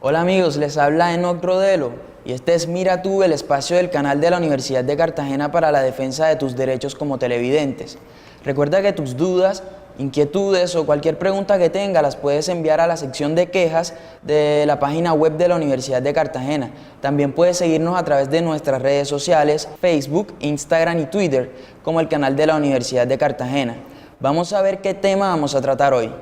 Hola amigos, les habla Enoc Rodelo y este es Mira Tú, el espacio del canal de la Universidad de Cartagena para la defensa de tus derechos como televidentes. Recuerda que tus dudas, inquietudes o cualquier pregunta que tengas las puedes enviar a la sección de quejas de la página web de la Universidad de Cartagena. También puedes seguirnos a través de nuestras redes sociales, Facebook, Instagram y Twitter, como el canal de la Universidad de Cartagena. Vamos a ver qué tema vamos a tratar hoy.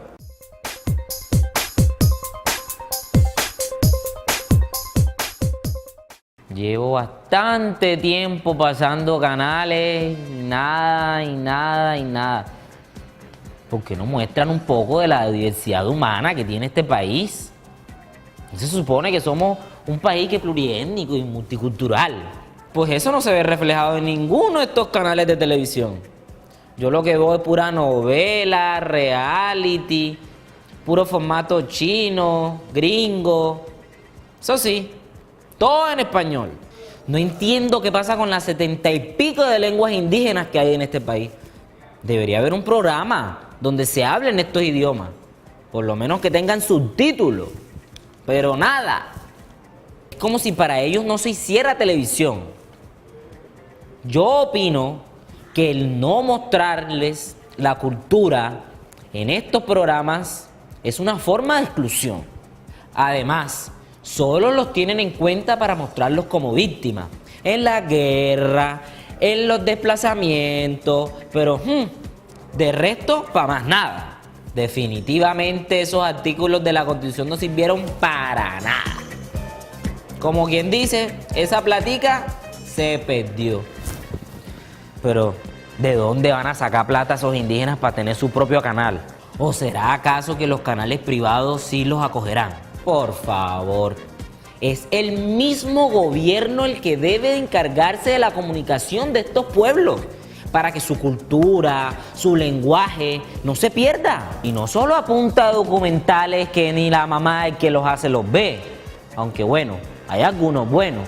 Llevo bastante tiempo pasando canales, nada. ¿Por qué no muestran un poco de la diversidad humana que tiene este país? Se supone que somos un país que es pluriétnico y multicultural. Pues eso no se ve reflejado en ninguno de estos canales de televisión. Yo lo que veo es pura novela, reality, puro formato chino, gringo. Eso sí, todo en español. No entiendo qué pasa con las 70 y pico de lenguas indígenas que hay en este país. Debería haber un programa donde se hablen estos idiomas. Por lo menos que tengan subtítulos. Pero nada. Es como si para ellos no se hiciera televisión. Yo opino que el no mostrarles la cultura en estos programas es una forma de exclusión. Además, solo los tienen en cuenta para mostrarlos como víctimas en la guerra, en los desplazamientos, pero de resto, para más nada. Definitivamente esos artículos de la Constitución no sirvieron para nada. Como quien dice, esa platica se perdió. Pero, ¿de dónde van a sacar plata esos indígenas para tener su propio canal? ¿O será acaso que los canales privados sí los acogerán? Por favor, es el mismo gobierno el que debe de encargarse de la comunicación de estos pueblos para que su cultura, su lenguaje no se pierda. Y no solo a punta de documentales que ni la mamá el que los hace los ve. Aunque bueno, hay algunos buenos.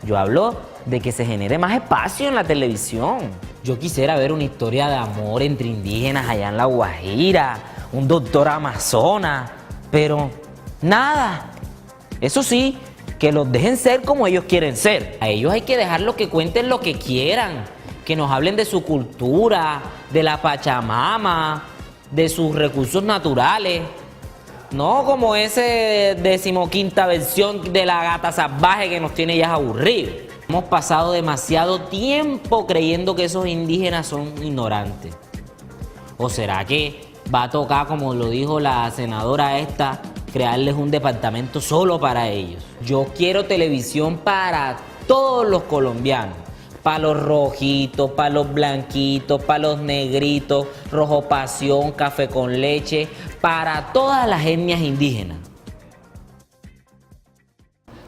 Yo hablo de que se genere más espacio en la televisión. Yo quisiera ver una historia de amor entre indígenas allá en La Guajira, un doctor amazona, pero nada. Eso sí, que los dejen ser como ellos quieren ser. A ellos hay que dejarlos que cuenten lo que quieran, que nos hablen de su cultura, de la Pachamama, de sus recursos naturales. No como ese 15ª versión de la gata salvaje que nos tiene ya aburridos. Hemos pasado demasiado tiempo creyendo que esos indígenas son ignorantes. ¿O será que va a tocar, como lo dijo la senadora esta, crearles un departamento solo para ellos? Yo quiero televisión para todos los colombianos. Para los rojitos, para los blanquitos, para los negritos, rojo pasión, café con leche, para todas las etnias indígenas.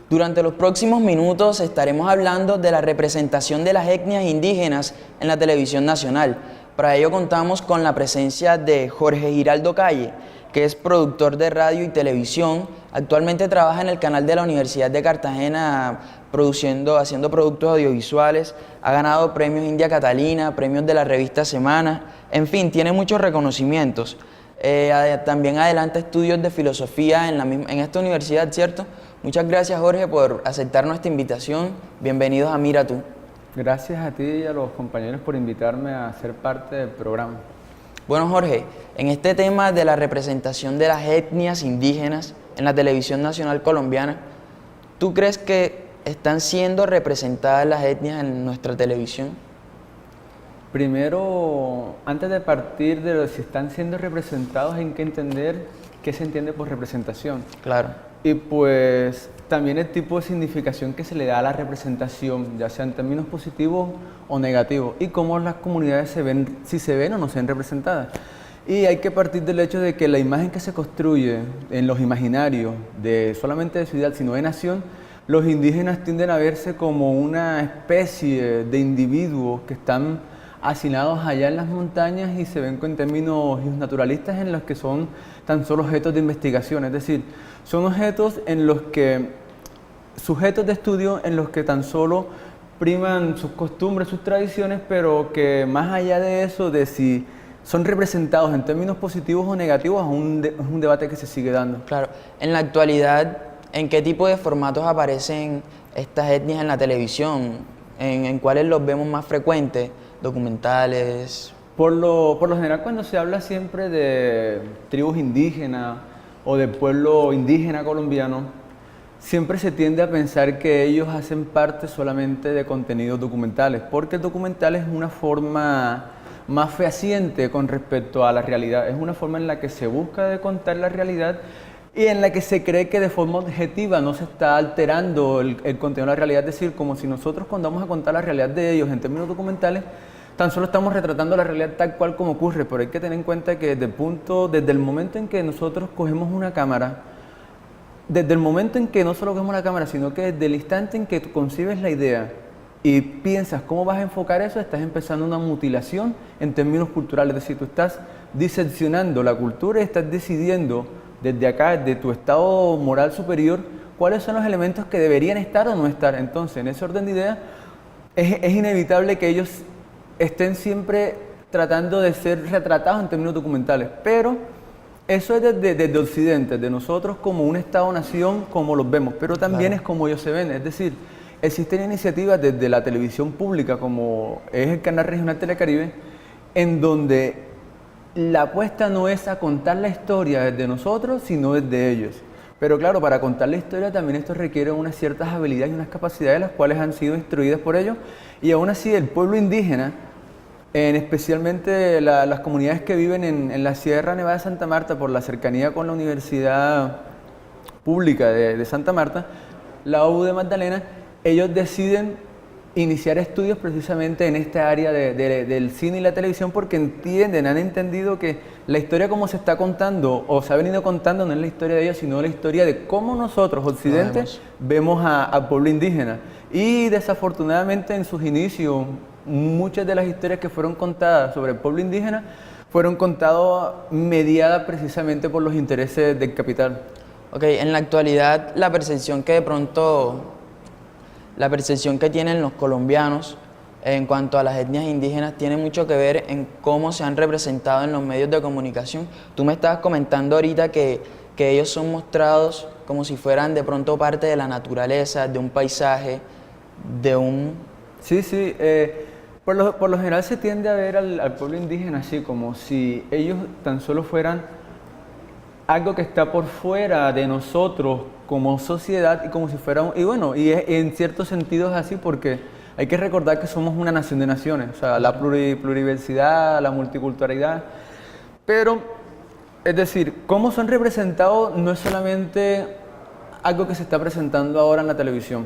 Durante los próximos minutos estaremos hablando de la representación de las etnias indígenas en la televisión nacional. Para ello contamos con la presencia de Jorge Giraldo Calle, que es productor de radio y televisión. Actualmente trabaja en el canal de la Universidad de Cartagena haciendo productos audiovisuales. Ha ganado premios India Catalina, premios de la revista Semana. En fin, tiene muchos reconocimientos. También adelanta estudios de filosofía en esta universidad, ¿cierto? Muchas gracias, Jorge, por aceptar nuestra invitación. Bienvenidos a Mira Tú. Gracias a ti y a los compañeros por invitarme a ser parte del programa. Bueno, Jorge, en este tema de la representación de las etnias indígenas en la televisión nacional colombiana, ¿tú crees que están siendo representadas las etnias en nuestra televisión? Primero, antes de partir de lo si están siendo representados, hay que entender qué se entiende por representación. Claro. Y pues también el tipo de significación que se le da a la representación, ya sea en términos positivos o negativos, y cómo las comunidades se ven, si se ven o no se ven representadas. Y hay que partir del hecho de que la imagen que se construye en los imaginarios, solamente de ciudad, sino de nación, los indígenas tienden a verse como una especie de individuos que están hacinados allá en las montañas y se ven con términos naturalistas en los que son tan solo objetos de investigación, es decir, son objetos en los que, sujetos de estudio en los que tan solo priman sus costumbres, sus tradiciones, pero que más allá de eso, de si son representados en términos positivos o negativos, es un debate que se sigue dando. Claro, en la actualidad ¿En qué tipo de formatos aparecen estas etnias en la televisión? ¿En cuáles los vemos más frecuentes? ¿Documentales? Por lo general, cuando se habla siempre de tribus indígenas o de pueblo indígena colombiano, siempre se tiende a pensar que ellos hacen parte solamente de contenidos documentales, porque el documental es una forma más fehaciente con respecto a la realidad, es una forma en la que se busca de contar la realidad y en la que se cree que de forma objetiva no se está alterando el contenido de la realidad, es decir, como si nosotros cuando vamos a contar la realidad de ellos en términos documentales, tan solo estamos retratando la realidad tal cual como ocurre, pero hay que tener en cuenta que desde el momento en que nosotros cogemos una cámara, desde el momento en que no solo cogemos la cámara, sino que desde el instante en que tú concibes la idea y piensas cómo vas a enfocar eso, estás empezando una mutilación en términos culturales, es decir, tú estás diseccionando la cultura y estás decidiendo desde acá, desde tu estado moral superior, cuáles son los elementos que deberían estar o no estar. Entonces, en ese orden de ideas, es inevitable que ellos estén siempre tratando de ser retratados en términos documentales, pero eso es desde Occidente, de nosotros como un Estado-nación, como los vemos, pero también es como ellos se ven, es decir, existen iniciativas desde la televisión pública, como es el canal regional Telecaribe, en donde la apuesta no es a contar la historia desde nosotros, sino desde ellos. Pero claro, para contar la historia también esto requiere unas ciertas habilidades y unas capacidades las cuales han sido instruidas por ellos, y aún así el pueblo indígena, especialmente las comunidades que viven en la Sierra Nevada de Santa Marta, por la cercanía con la Universidad Pública de Santa Marta, la U de Magdalena, ellos deciden iniciar estudios precisamente en esta área del cine y la televisión porque han entendido que la historia como se está contando o se ha venido contando no es la historia de ellos, sino la historia de cómo nosotros, Occidente, vemos al pueblo indígena. Y desafortunadamente en sus inicios, muchas de las historias que fueron contadas sobre el pueblo indígena fueron contadas mediadas precisamente por los intereses del capital. Ok, en la actualidad la percepción que tienen los colombianos en cuanto a las etnias indígenas tiene mucho que ver en cómo se han representado en los medios de comunicación. Tú me estabas comentando ahorita que ellos son mostrados como si fueran de pronto parte de la naturaleza, de un paisaje, de un... Sí, por lo general se tiende a ver al pueblo indígena así, como si ellos tan solo fueran algo que está por fuera de nosotros como sociedad y como si fuera, en ciertos sentidos es así porque hay que recordar que somos una nación de naciones, o sea, la pluriversidad, la multiculturalidad, pero, es decir, cómo son representados no es solamente algo que se está presentando ahora en la televisión,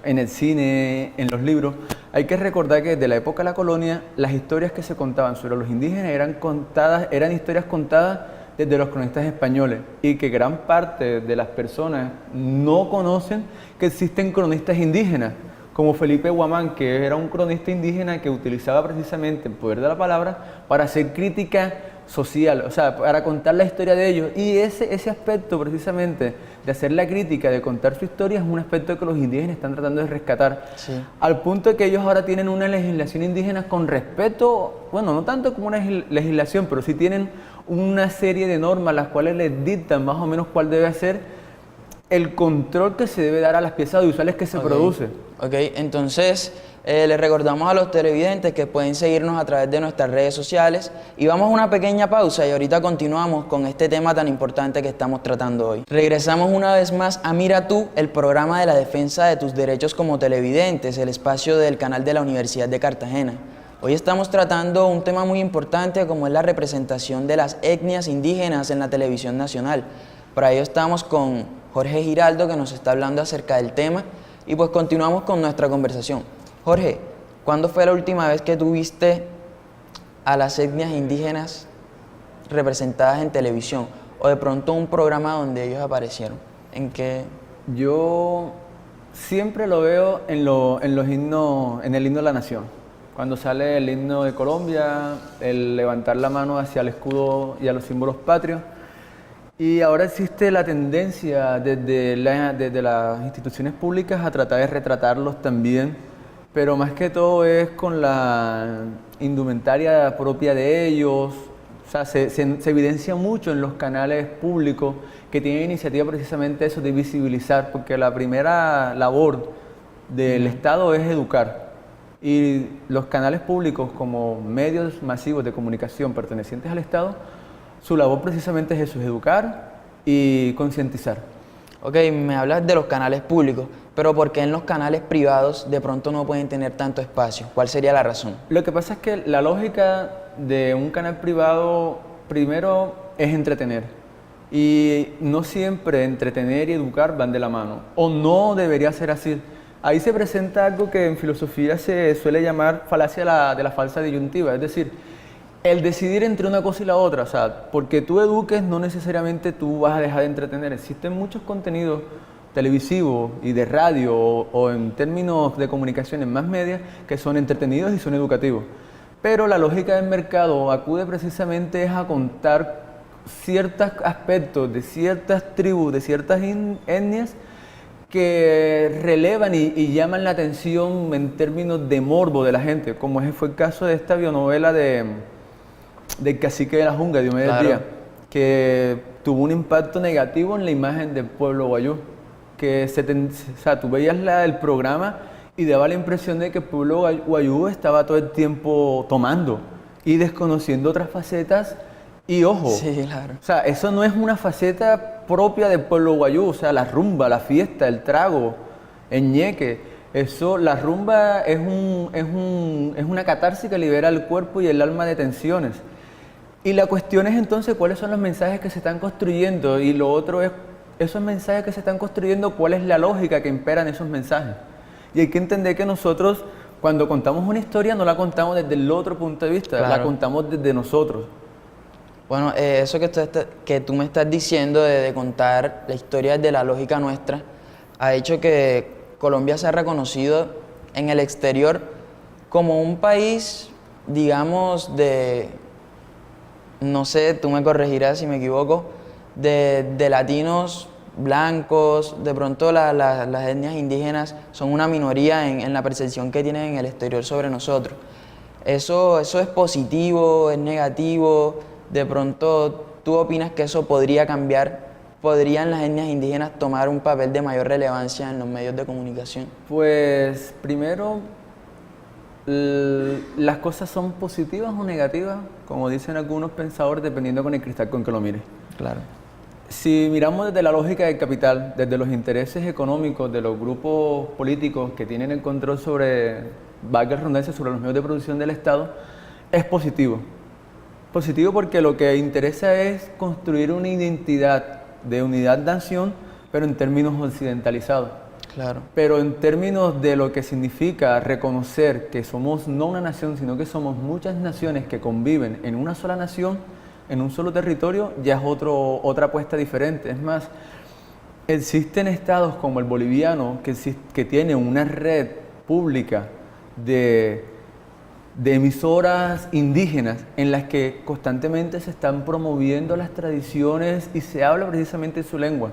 en el cine, en los libros. Hay que recordar que desde la época de la colonia, las historias que se contaban sobre los indígenas eran historias contadas desde los cronistas españoles y que gran parte de las personas no conocen que existen cronistas indígenas, como Felipe Guamán, que era un cronista indígena que utilizaba precisamente el poder de la palabra para hacer crítica social, o sea, para contar la historia de ellos. Y ese aspecto precisamente de hacer la crítica, de contar su historia, es un aspecto que los indígenas están tratando de rescatar. Sí. Al punto de que ellos ahora tienen una legislación indígena con respeto, bueno, no tanto como una legislación, pero sí tienen una serie de normas las cuales les dictan más o menos cuál debe ser el control que se debe dar a las piezas audiovisuales que se producen. Ok, entonces les recordamos a los televidentes que pueden seguirnos a través de nuestras redes sociales y vamos a una pequeña pausa y ahorita continuamos con este tema tan importante que estamos tratando hoy. Regresamos una vez más a Mira Tú, el programa de la defensa de tus derechos como televidentes, el espacio del canal de la Universidad de Cartagena. Hoy estamos tratando un tema muy importante como es la representación de las etnias indígenas en la televisión nacional. Para ello estamos con Jorge Giraldo que nos está hablando acerca del tema y pues continuamos con nuestra conversación. Jorge, ¿cuándo fue la última vez que tú viste a las etnias indígenas representadas en televisión? O de pronto un programa donde ellos aparecieron. ¿En qué? Yo siempre lo veo en el himno de la nación. Cuando sale el himno de Colombia, el levantar la mano hacia el escudo y a los símbolos patrios. Y ahora existe la tendencia desde las instituciones públicas a tratar de retratarlos también, pero más que todo es con la indumentaria propia de ellos, O sea, se evidencia mucho en los canales públicos que tienen iniciativa precisamente eso de visibilizar, porque la primera labor del Estado es educar. Y los canales públicos como medios masivos de comunicación pertenecientes al Estado, su labor precisamente es eso, es educar y concientizar. Ok, me hablas de los canales públicos, pero ¿por qué en los canales privados de pronto no pueden tener tanto espacio? ¿Cuál sería la razón? Lo que pasa es que la lógica de un canal privado, primero, es entretener. Y no siempre entretener y educar van de la mano, o no debería ser así. Ahí se presenta algo que en filosofía se suele llamar falacia de la falsa disyuntiva, es decir, el decidir entre una cosa y la otra, o sea, porque tú eduques no necesariamente tú vas a dejar de entretener. Existen muchos contenidos televisivos y de radio o en términos de comunicación en más medios que son entretenidos y son educativos. Pero la lógica del mercado acude precisamente a contar ciertos aspectos de ciertas tribus, de ciertas etnias que relevan y llaman la atención en términos de morbo de la gente, como fue el caso de esta bionovela del cacique de la jungla, Diomedes Claro. Díaz, que tuvo un impacto negativo en la imagen del pueblo guayú, que o sea, tú veías el programa y daba la impresión de que el pueblo guayú estaba todo el tiempo tomando y desconociendo otras facetas. Y ojo, Sí, claro. o sea, eso no es una faceta propia del pueblo guayú, o sea, la rumba, la fiesta, el trago, el ñeque. Eso, la rumba es una catarsis que libera el cuerpo y el alma de tensiones. Y la cuestión es entonces cuáles son los mensajes que se están construyendo, y lo otro es esos mensajes que se están construyendo, cuál es la lógica que impera en esos mensajes. Y hay que entender que nosotros, cuando contamos una historia, no la contamos desde el otro punto de vista, la Claro. contamos desde nosotros. Bueno, eso que tú me estás diciendo de contar la historia de la lógica nuestra ha hecho que Colombia sea reconocido en el exterior como un país, digamos, no sé, tú me corregirás si me equivoco, de latinos blancos. De pronto las etnias indígenas son una minoría en la percepción que tienen en el exterior sobre nosotros. Eso es positivo, es negativo. De pronto, ¿tú opinas que eso podría cambiar? ¿Podrían las etnias indígenas tomar un papel de mayor relevancia en los medios de comunicación? Pues primero, las cosas son positivas o negativas, como dicen algunos pensadores, dependiendo con el cristal con que lo mires. Claro. Si miramos desde la lógica del capital, desde los intereses económicos de los grupos políticos que tienen el control sobre, valga la redundancia, sobre los medios de producción del Estado, es positivo. Positivo porque lo que interesa es construir una identidad de unidad-nación, pero en términos occidentalizados. Claro. Pero en términos de lo que significa reconocer que somos no una nación, sino que somos muchas naciones que conviven en una sola nación, en un solo territorio, ya es otra apuesta diferente. Es más, existen estados como el boliviano que tiene una red pública de emisoras indígenas en las que constantemente se están promoviendo las tradiciones y se habla precisamente su lengua.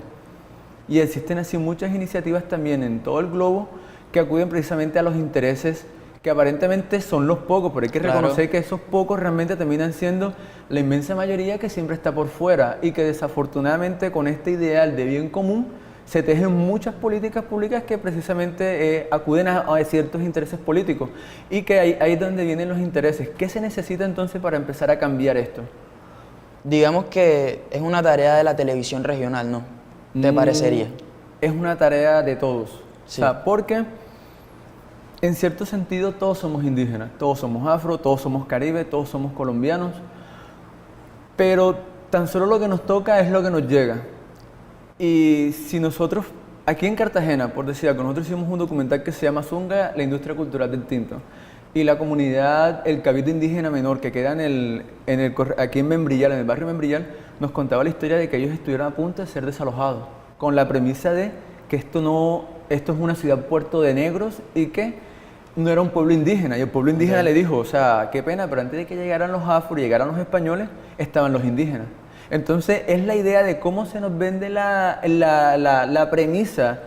Y existen así muchas iniciativas también en todo el globo que acuden precisamente a los intereses que aparentemente son los pocos, pero hay que Claro. reconocer que esos pocos realmente terminan siendo la inmensa mayoría que siempre está por fuera y que desafortunadamente con este ideal de bien común se tejen muchas políticas públicas que precisamente acuden a ciertos intereses políticos y que ahí es donde vienen los intereses. ¿Qué se necesita entonces para empezar a cambiar esto? Digamos que es una tarea de la televisión regional, ¿no? ¿Te parecería? Es una tarea de todos. Sí. O sea, porque en cierto sentido todos somos indígenas, todos somos afro, todos somos caribe, todos somos colombianos, pero tan solo lo que nos toca es lo que nos llega. Y si nosotros, aquí en Cartagena, por decir algo, nosotros hicimos un documental que se llama Zunga, la industria cultural del tinto. Y la comunidad, el Cabildo Indígena Menor, que queda aquí en Membrillal, en el barrio Membrillal, nos contaba la historia de que ellos estuvieron a punto de ser desalojados, con la premisa de que esto es una ciudad puerto de negros y que no era un pueblo indígena. Y el pueblo indígena le dijo, o sea, qué pena, pero antes de que llegaran los afro y llegaran los españoles, estaban los indígenas. Entonces es la idea de cómo se nos vende la premisa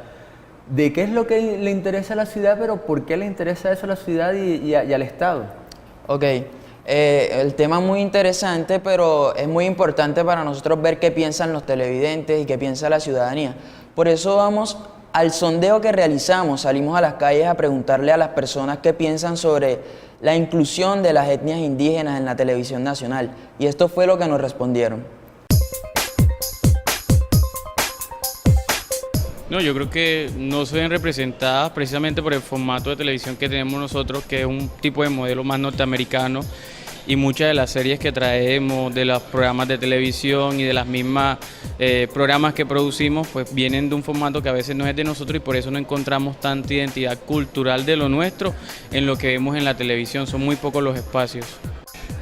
de qué es lo que le interesa a la ciudad, pero por qué le interesa eso a la ciudad y al Estado. Ok, El tema es muy interesante, pero es muy importante para nosotros ver qué piensan los televidentes y qué piensa la ciudadanía. Por eso vamos al sondeo que realizamos, salimos a las calles a preguntarle a las personas qué piensan sobre la inclusión de las etnias indígenas en la televisión nacional. Y esto fue lo que nos respondieron. No, yo creo que no se ven representadas precisamente por el formato de televisión que tenemos nosotros, que es un tipo de modelo más norteamericano, y muchas de las series que traemos, de los programas de televisión y de las mismas programas que producimos, pues vienen de un formato que a veces no es de nosotros y por eso no encontramos tanta identidad cultural de lo nuestro en lo que vemos en la televisión. Son muy pocos los espacios.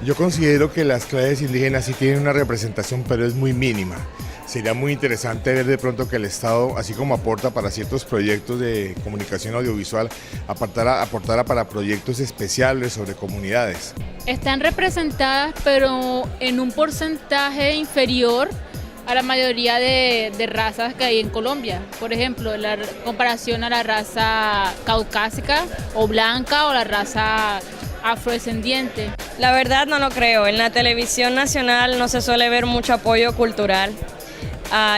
Yo considero que las clases indígenas sí tienen una representación, pero es muy mínima. Sería muy interesante ver de pronto que el Estado, así como aporta para ciertos proyectos de comunicación audiovisual, aportara para proyectos especiales sobre comunidades. Están representadas, pero en un porcentaje inferior a la mayoría de razas que hay en Colombia. Por ejemplo, en la comparación a la raza caucásica o blanca o la raza afrodescendiente. La verdad no lo creo. En la televisión nacional no se suele ver mucho apoyo cultural.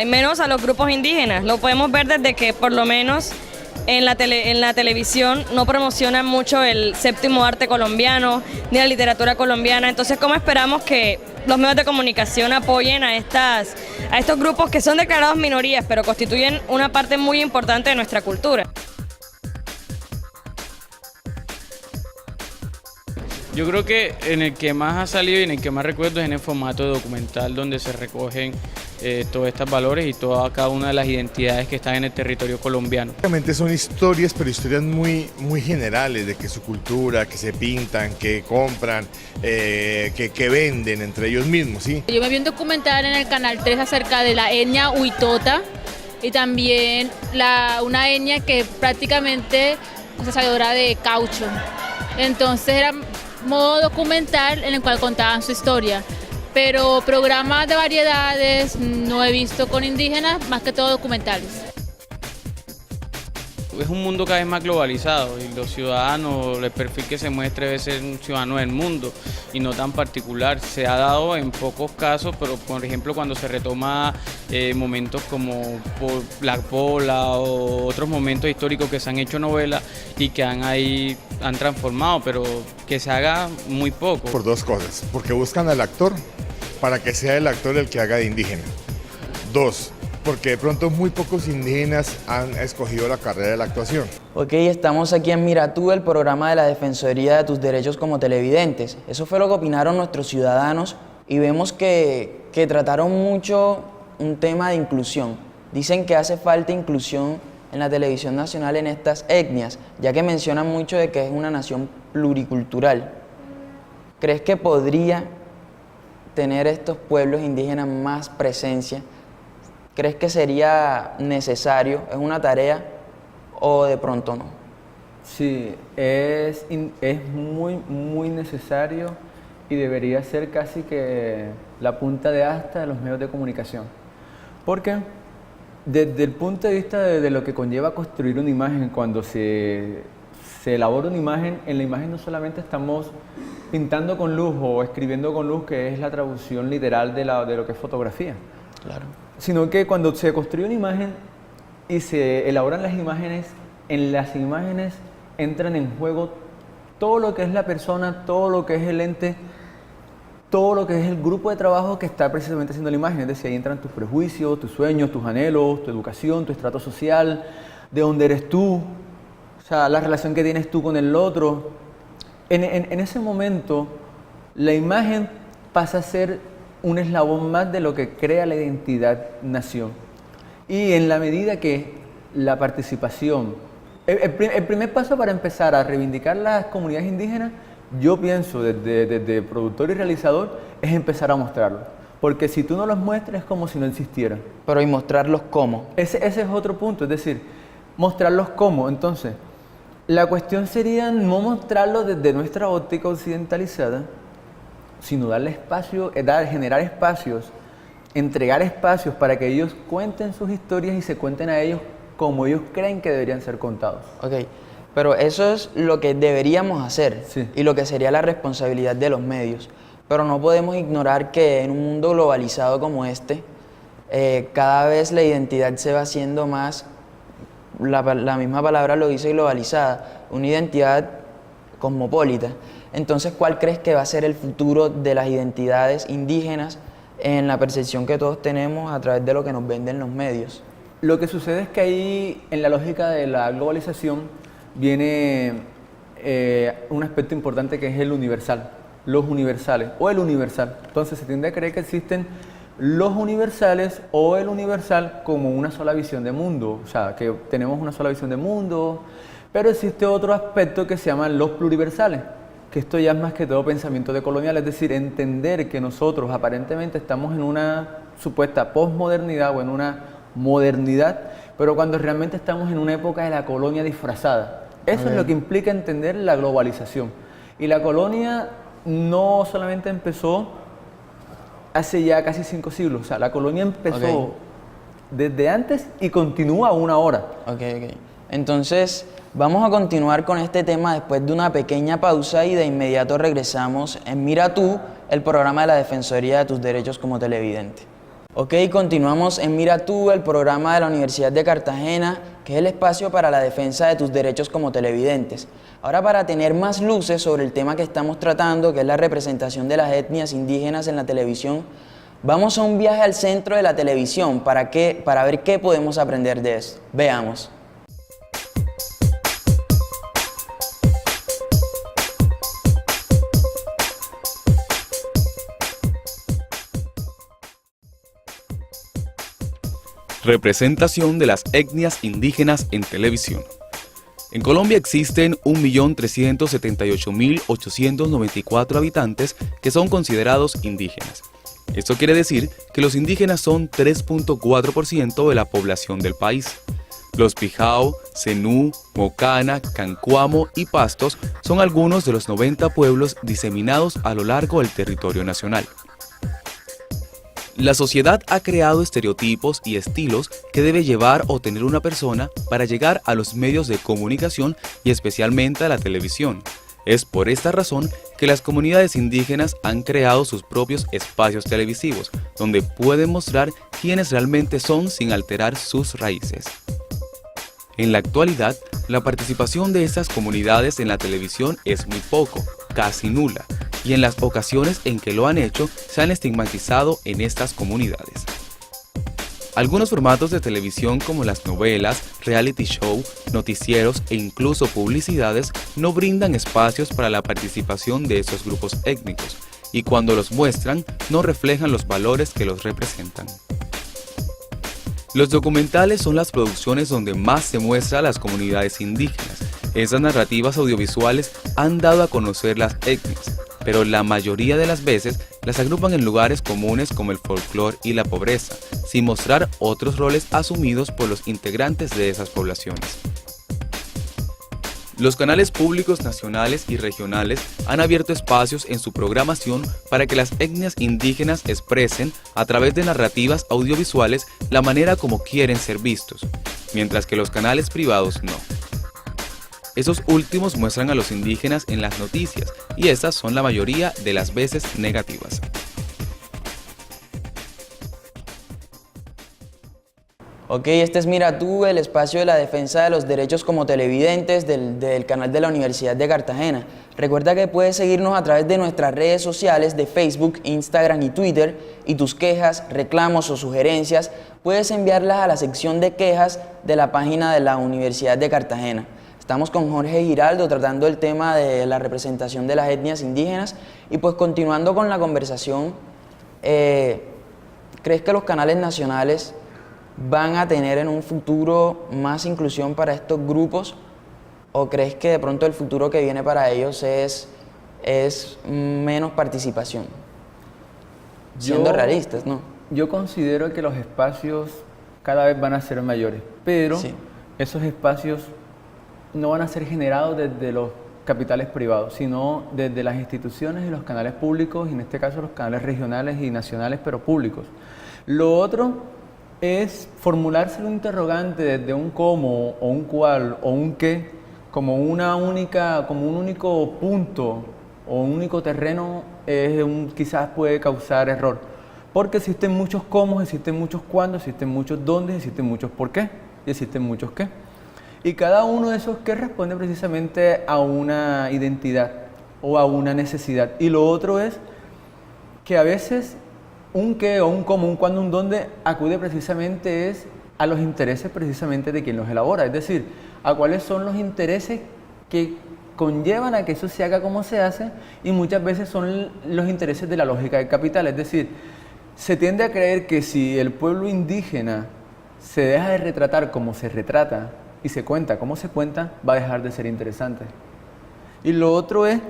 Y menos a los grupos indígenas. Lo podemos ver desde que por lo menos en la televisión no promocionan mucho el séptimo arte colombiano ni la literatura colombiana. Entonces, ¿cómo esperamos que los medios de comunicación apoyen a estos grupos que son declarados minorías, pero constituyen una parte muy importante de nuestra cultura? Yo creo que en el que más ha salido y en el que más recuerdo es en el formato de documental, donde se recogen todos estos valores y cada una de las identidades que están en el territorio colombiano. Obviamente son historias, pero historias muy generales, de que su cultura, que se pintan, que compran, que venden entre ellos mismos, ¿sí? Yo me vi un documental en el Canal 3 acerca de la etnia Huitota y también una etnia que prácticamente es sabedora de caucho. Entonces era modo documental en el cual contaban su historia, pero programas de variedades no he visto con indígenas, más que todo documentales. Es un mundo cada vez más globalizado y los ciudadanos, el perfil que se muestre debe ser un ciudadano del mundo y no tan particular. Se ha dado en pocos casos, pero por ejemplo cuando se retoma momentos como Black Pola o otros momentos históricos que se han hecho novelas y que han transformado, pero que se haga muy poco. Por dos cosas, porque buscan al actor para que sea el actor el que haga de indígena. Dos, porque de pronto muy pocos indígenas han escogido la carrera de la actuación. Ok, estamos aquí en Mira Tú, el programa de la Defensoría de tus Derechos como Televidentes. Eso fue lo que opinaron nuestros ciudadanos y vemos que trataron mucho un tema de inclusión. Dicen que hace falta inclusión en la televisión nacional en estas etnias, ya que mencionan mucho de que es una nación pluricultural. ¿Crees que podría tener estos pueblos indígenas más presencia? ¿Crees que sería necesario? ¿Es una tarea o de pronto no? Sí, es muy necesario y debería ser casi que la punta de asta de los medios de comunicación. Porque desde el punto de vista de lo que conlleva construir una imagen, cuando se elabora una imagen, en la imagen no solamente estamos pintando con luz o escribiendo con luz, que es la traducción literal de lo que es fotografía. Claro. Sino que cuando se construye una imagen y se elaboran las imágenes, en las imágenes entran en juego todo lo que es la persona, todo lo que es el ente, todo lo que es el grupo de trabajo que está precisamente haciendo la imagen. Es decir, ahí entran tus prejuicios, tus sueños, tus anhelos, tu educación, tu estrato social, de dónde eres tú, o sea, la relación que tienes tú con el otro. En ese momento, la imagen pasa a ser un eslabón más de lo que crea la identidad nación. Y en la medida que la participación, el primer paso para empezar a reivindicar las comunidades indígenas, yo pienso desde productor y realizador, es empezar a mostrarlos. Porque si tú no los muestras es como si no existieran. Pero ¿y mostrarlos cómo? Ese es otro punto, es decir, mostrarlos cómo. Entonces, la cuestión sería no mostrarlos desde nuestra óptica occidentalizada, sino darle espacio, generar espacios, entregar espacios para que ellos cuenten sus historias y se cuenten a ellos como ellos creen que deberían ser contados. Ok, Pero eso es lo que deberíamos hacer Sí. y lo que sería la responsabilidad de los medios. Pero no podemos ignorar que en un mundo globalizado como este, cada vez la identidad se va haciendo más, la misma palabra lo dice, globalizada, una identidad cosmopolita. Entonces, ¿cuál crees que va a ser el futuro de las identidades indígenas en la percepción que todos tenemos a través de lo que nos venden los medios? Lo que sucede es que ahí, en la lógica de la globalización, viene un aspecto importante que es el universal, los universales o el universal. Entonces se tiende a creer que existen los universales o el universal como una sola visión de mundo, o sea, que tenemos una sola visión de mundo, pero existe otro aspecto que se llaman los pluriversales, que esto ya es más que todo pensamiento decolonial, es decir, entender que nosotros aparentemente estamos en una supuesta posmodernidad o en una modernidad, pero cuando realmente estamos en una época de la colonia disfrazada. Eso es lo que implica entender la globalización. Y la colonia no solamente empezó hace ya casi 5 siglos, o sea, la colonia empezó desde antes y continúa aún ahora. Ok. Entonces, vamos a continuar con este tema después de una pequeña pausa y de inmediato regresamos en Mira Tú, el programa de la Defensoría de tus Derechos como televidente. Ok, continuamos en Mira Tú, el programa de la Universidad de Cartagena, que es el espacio para la defensa de tus derechos como televidentes. Ahora, para tener más luces sobre el tema que estamos tratando, que es la representación de las etnias indígenas en la televisión, vamos a un viaje al centro de la televisión para ver qué podemos aprender de esto. Veamos. Representación de las etnias indígenas en televisión. En Colombia existen 1.378.894 habitantes que son considerados indígenas. Esto quiere decir que los indígenas son 3.4% de la población del país. Los Pijao, Zenú, Mocana, Cancuamo y Pastos son algunos de los 90 pueblos diseminados a lo largo del territorio nacional. La sociedad ha creado estereotipos y estilos que debe llevar o tener una persona para llegar a los medios de comunicación y especialmente a la televisión. Es por esta razón que las comunidades indígenas han creado sus propios espacios televisivos, donde pueden mostrar quiénes realmente son sin alterar sus raíces. En la actualidad, la participación de estas comunidades en la televisión es muy poco, casi nula, y en las ocasiones en que lo han hecho se han estigmatizado en estas comunidades. Algunos formatos de televisión como las novelas, reality show, noticieros e incluso publicidades no brindan espacios para la participación de estos grupos étnicos, y cuando los muestran no reflejan los valores que los representan. Los documentales son las producciones donde más se muestra a las comunidades indígenas. Esas narrativas audiovisuales han dado a conocer las etnias, pero la mayoría de las veces las agrupan en lugares comunes como el folclore y la pobreza, sin mostrar otros roles asumidos por los integrantes de esas poblaciones. Los canales públicos nacionales y regionales han abierto espacios en su programación para que las etnias indígenas expresen, a través de narrativas audiovisuales, la manera como quieren ser vistos, mientras que los canales privados no. Esos últimos muestran a los indígenas en las noticias, y estas son la mayoría de las veces negativas. Ok, este es Mira Tú, el espacio de la defensa de los derechos como televidentes del canal de la Universidad de Cartagena. Recuerda que puedes seguirnos a través de nuestras redes sociales de Facebook, Instagram y Twitter, y tus quejas, reclamos o sugerencias puedes enviarlas a la sección de quejas de la página de la Universidad de Cartagena. Estamos con Jorge Giraldo tratando el tema de la representación de las etnias indígenas y pues continuando con la conversación, ¿crees que los canales nacionales van a tener en un futuro más inclusión para estos grupos? ¿O crees que de pronto el futuro que viene para ellos es menos participación? Siendo realistas, ¿no? Yo considero que los espacios cada vez van a ser mayores, pero Sí. esos espacios no van a ser generados desde los capitales privados, sino desde las instituciones y los canales públicos, y en este caso los canales regionales y nacionales, pero públicos. Lo otro es formularse un interrogante desde un cómo o un cuál o un qué como un único punto o un único terreno quizás puede causar error. Porque existen muchos cómo, existen muchos cuándo, existen muchos dónde, existen muchos por qué y existen muchos qué. Y cada uno de esos qué responde precisamente a una identidad o a una necesidad. Y lo otro es que a veces un qué o un cómo, un cuándo, un dónde acude precisamente a los intereses precisamente de quien los elabora. Es decir, a cuáles son los intereses que conllevan a que eso se haga como se hace, y muchas veces son los intereses de la lógica del capital. Es decir, se tiende a creer que si el pueblo indígena se deja de retratar como se retrata y se cuenta como se cuenta, va a dejar de ser interesante. Y lo otro es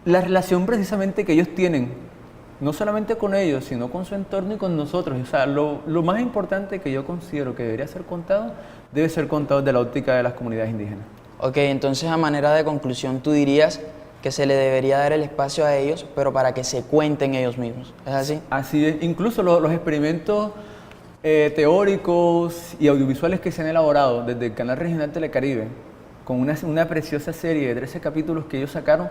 la relación precisamente que ellos tienen, no solamente con ellos, sino con su entorno y con nosotros. O sea, lo más importante que yo considero que debería ser contado, debe ser contado desde la óptica de las comunidades indígenas. Ok, entonces a manera de conclusión tú dirías que se le debería dar el espacio a ellos, pero para que se cuenten ellos mismos. ¿Es así? Así es. Incluso los experimentos teóricos y audiovisuales que se han elaborado desde el Canal Regional Telecaribe, con una preciosa serie de 13 capítulos que ellos sacaron,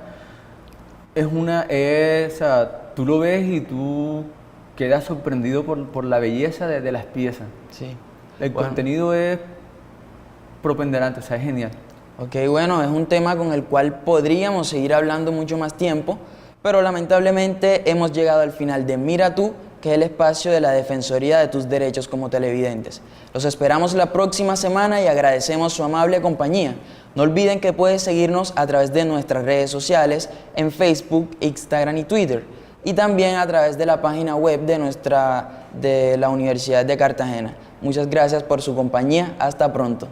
o sea, tú lo ves y tú quedas sorprendido por la belleza de las piezas. Sí. El Bueno. contenido es propenderante, o sea, es genial. Ok, bueno, es un tema con el cual podríamos seguir hablando mucho más tiempo, pero lamentablemente hemos llegado al final de Mira Tú, que es el espacio de la Defensoría de tus Derechos como televidentes. Los esperamos la próxima semana y agradecemos su amable compañía. No olviden que puedes seguirnos a través de nuestras redes sociales en Facebook, Instagram y Twitter, y también a través de la página web de la Universidad de Cartagena. Muchas gracias por su compañía. Hasta pronto.